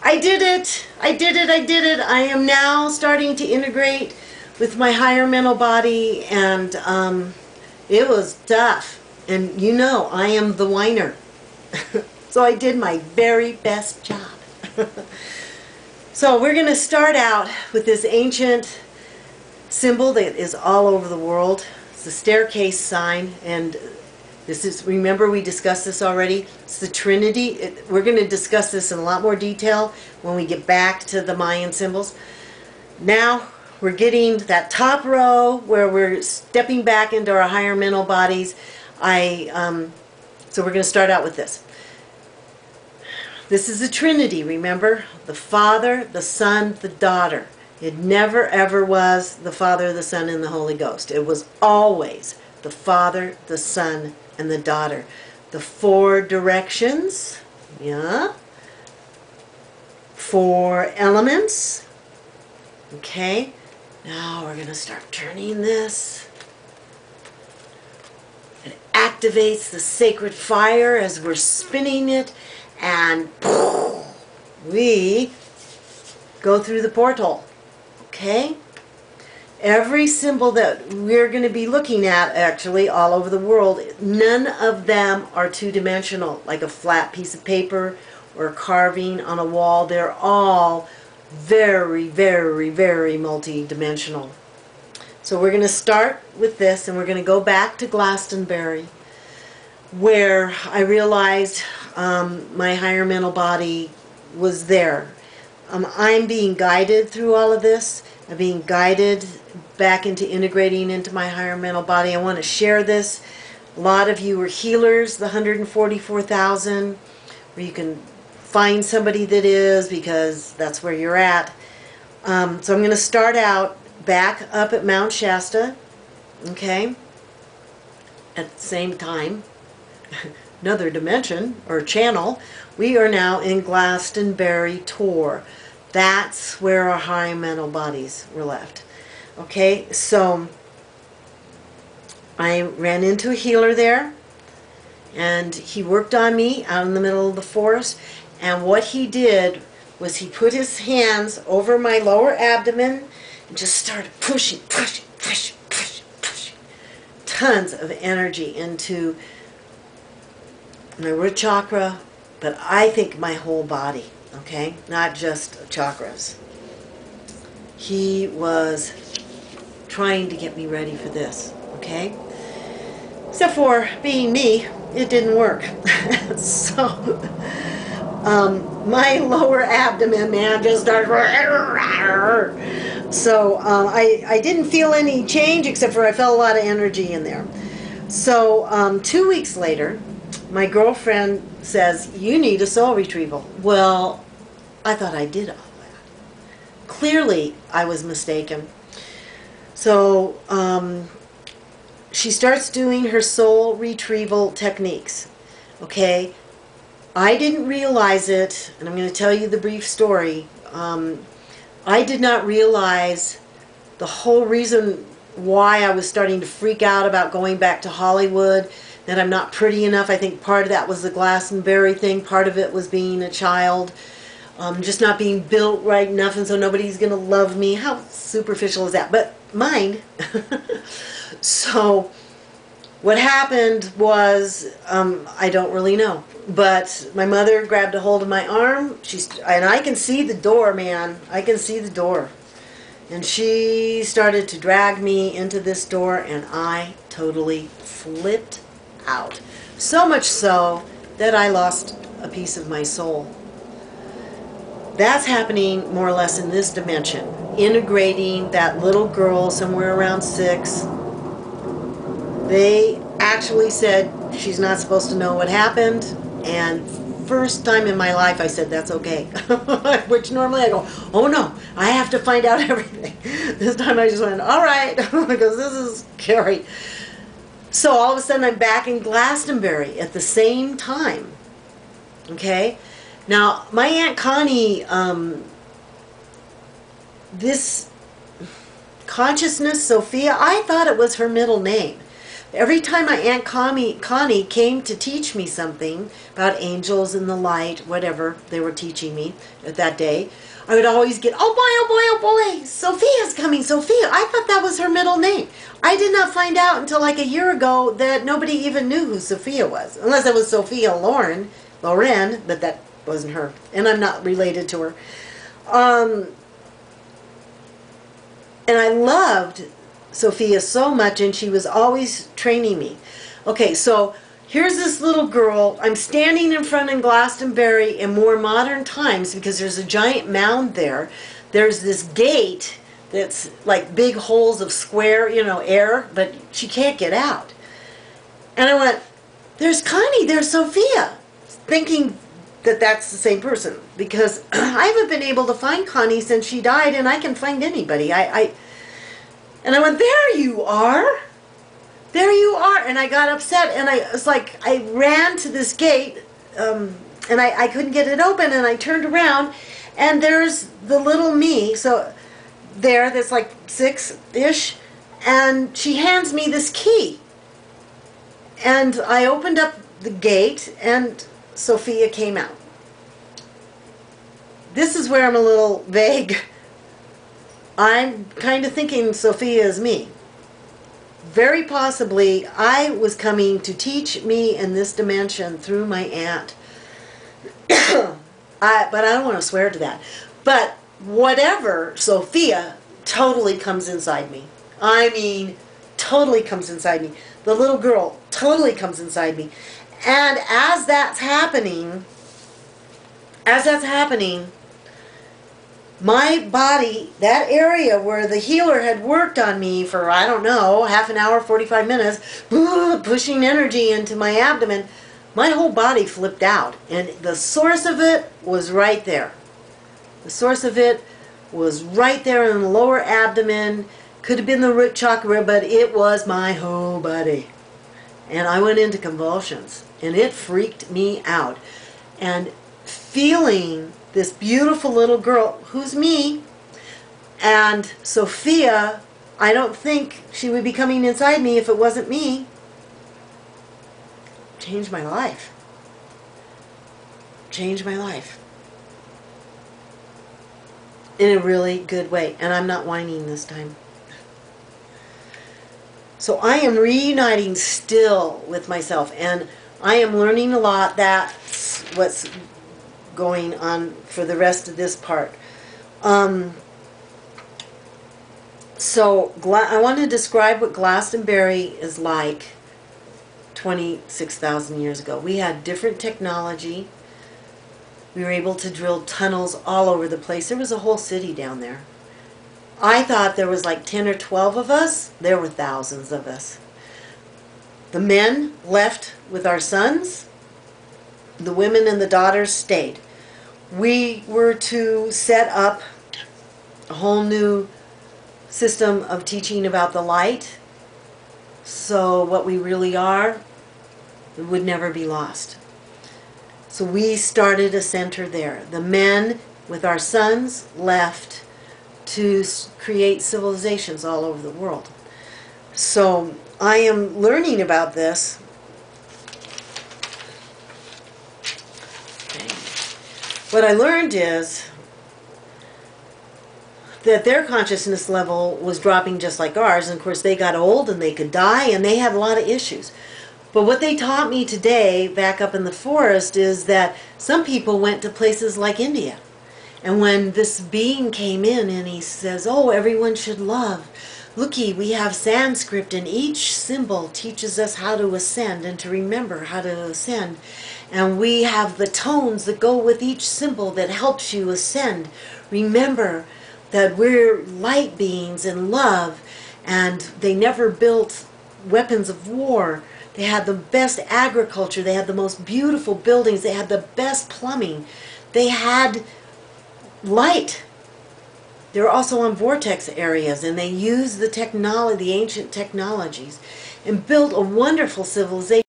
I did it! I did it! I did it! I am now starting to integrate with my higher mental body, and it was tough. And you know, I am the whiner. So I did my very best job. So we're going to start out with this ancient symbol that is all over the world. It's the staircase sign, and this is, remember we discussed this already, it's the Trinity. We're going to discuss this in a lot more detail when we get back to the Mayan symbols. Now we're getting that top row where we're stepping back into our higher mental bodies. So we're going to start out with this. This is the Trinity, remember? The Father, the Son, the Daughter. It never ever was the Father, the Son, and the Holy Ghost. It was always the Father, the Son, and the Daughter. The four directions, yeah. Four elements. Okay, now we're going to start turning this. It activates the sacred fire as we're spinning it, and we go through the portal. Okay? Every symbol that we're going to be looking at, actually, all over the world, none of them are two-dimensional, like a flat piece of paper or a carving on a wall. They're all very, very, very multi-dimensional. So we're going to start with this, and we're going to go back to Glastonbury, where I realized my higher mental body was there. I'm being guided through all of this. I'm being guided back into integrating into my higher mental body. I want to share this. A lot of you are healers, the 144,000, where you can find somebody that is, because that's where you're at. So I'm going to start out back up at Mount Shasta, okay, at the same time. Another dimension or channel. We are now in Glastonbury Tor. That's where our high mental bodies were left. Okay, so I ran into a healer there, and he worked on me out in the middle of the forest, and what he did was he put his hands over my lower abdomen and just started pushing tons of energy into my root chakra, but I think my whole body, okay? Not just chakras. He was trying to get me ready for this, okay? Except for being me, it didn't work. So, my lower abdomen, man, just started... So, I didn't feel any change, except for I felt a lot of energy in there. So, 2 weeks later, my girlfriend says, you need a soul retrieval. Well, I thought I did all that. Clearly, I was mistaken. So, she starts doing her soul retrieval techniques. Okay? I didn't realize it, and I'm going to tell you the brief story. I did not realize the whole reason why I was starting to freak out about going back to Hollywood, that I'm not pretty enough. I think part of that was the Glastonbury thing. Part of it was being a child. Just not being built right enough, and so nobody's going to love me. How superficial is that? But mind. So what happened was, I don't really know. But my mother grabbed a hold of my arm. And I can see the door, man. I can see the door. And she started to drag me into this door, and I totally flipped out. So much so that I lost a piece of my soul. That's happening more or less in this dimension. Integrating that little girl somewhere around 6. They actually said she's not supposed to know what happened, and first time in my life I said that's okay. Which normally I go, oh no, I have to find out everything. This time I just went, alright, because this is scary. So all of a sudden I'm back in Glastonbury at the same time. Okay? Now, my Aunt Connie, this consciousness, Sophia, I thought it was her middle name. every time my Aunt Connie came to teach me something about angels and the light, whatever they were teaching me at that day, I would always get, oh boy, oh boy, oh boy, Sophia's coming, Sophia. I thought that was her middle name. I did not find out until like a year ago that nobody even knew who Sophia was, unless it was Sophia Loren, but that wasn't her, and I'm not related to her. And I loved Sophia so much, and she was always training me. Okay, so here's this little girl. I'm standing in front of Glastonbury in more modern times because there's a giant mound there. There's this gate that's like big holes of square, you know, air, but she can't get out. And I went, there's Connie, there's Sophia, thinking that that's the same person, because I haven't been able to find Connie since she died, and I can find anybody. And I went, there you are. There you are. And I got upset, and I was like, I ran to this gate, and I couldn't get it open, and I turned around, and there's the little me, so there, that's like 6-ish, and she hands me this key. And I opened up the gate, and Sophia came out. This is where I'm a little vague. I'm kind of thinking Sophia is me. Very possibly I was coming to teach me in this dimension through my aunt. But I don't want to swear to that. But whatever, Sophia totally comes inside me. I mean, totally comes inside me. The little girl totally comes inside me. And as that's happening, my body, that area where the healer had worked on me for, I don't know, half an hour, 45 minutes, pushing energy into my abdomen, my whole body flipped out. And the source of it was right there. The source of it was right there in the lower abdomen. Could have been the root chakra, but it was my whole body. And I went into convulsions, and it freaked me out. And feeling this beautiful little girl, who's me, and Sophia, I don't think she would be coming inside me if it wasn't me, changed my life. Changed my life. In a really good way. And I'm not whining this time. So I am reuniting still with myself, and I am learning a lot. That's what's going on for the rest of this part. So I want to describe what Glastonbury is like 26,000 years ago. We had different technology. We were able to drill tunnels all over the place. There was a whole city down there. I thought there was like 10 or 12 of us. There were thousands of us. The men left with our sons. The women and the daughters stayed. We were to set up a whole new system of teaching about the light, so what we really are would never be lost. So we started a center there. The men with our sons left to create civilizations all over the world. So I am learning about this. What I learned is that their consciousness level was dropping just like ours, and of course they got old and they could die and they had a lot of issues. But what they taught me today back up in the forest is that some people went to places like India. And when this being came in and he says, oh, everyone should love. Looky, we have Sanskrit, and each symbol teaches us how to ascend and to remember how to ascend. And we have the tones that go with each symbol that helps you ascend. Remember that we're light beings in love, and they never built weapons of war. They had the best agriculture. They had the most beautiful buildings. They had the best plumbing. They had light. They're also on vortex areas, and they used the technology, the ancient technologies, and built a wonderful civilization.